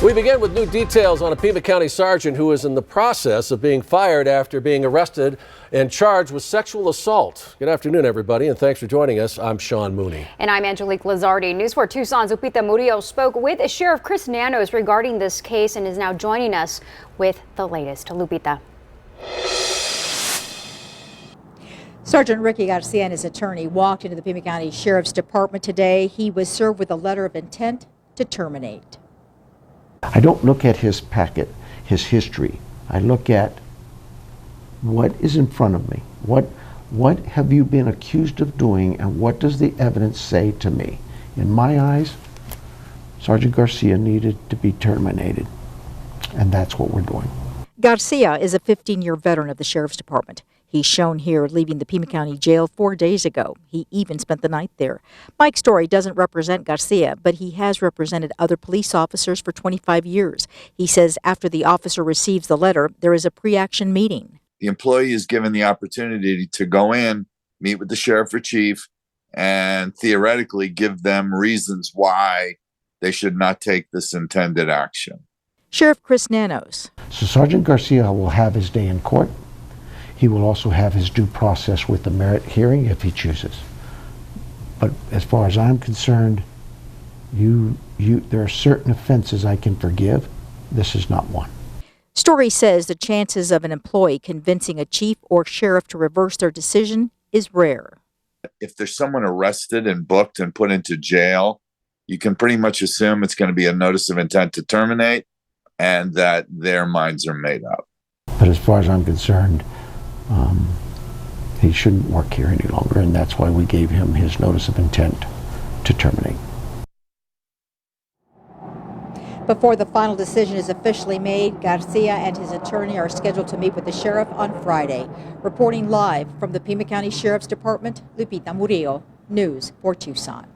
We begin with new details on a Pima County Sergeant who is in the process of being fired after being arrested and charged with sexual assault. Good afternoon, everybody, and thanks for joining us. I'm Sean Mooney. And I'm Angelique Lazardi. News 4 Tucson's Lupita Murillo spoke with Sheriff Chris Nanos regarding this case and is now joining us with the latest. Lupita. Sergeant Ricky Garcia and his attorney walked into the Pima County Sheriff's Department today. He was served with a letter of intent to terminate. I don't look at his packet, his history. I look at what is in front of me. What have you been accused of doing, and what does the evidence say to me? In my eyes, Sergeant Garcia needed to be terminated, and that's what we're doing. Garcia is a 15-year veteran of the Sheriff's Department. He's shown here leaving the Pima County Jail 4 days ago. He even spent the night there. Mike Story doesn't represent Garcia, but he has represented other police officers for 25 years. He says after the officer receives the letter, there is a pre-action meeting. The employee is given the opportunity to go in, meet with the sheriff or chief, and theoretically give them reasons why they should not take this intended action. Sheriff Chris Nanos. So Sergeant Garcia will have his day in court. He will also have his due process with the merit hearing if he chooses. But as far as I'm concerned, there are certain offenses I can forgive. This is not one. Story says the chances of an employee convincing a chief or sheriff to reverse their decision is rare. If there's someone arrested and booked and put into jail, you can pretty much assume it's going to be a notice of intent to terminate and that their minds are made up. But as far as I'm concerned, he shouldn't work here any longer, and that's why we gave him his notice of intent to terminate. Before the final decision is officially made, Garcia and his attorney are scheduled to meet with the sheriff on Friday. Reporting live from the Pima County Sheriff's Department, Lupita Murillo, News 4 Tucson.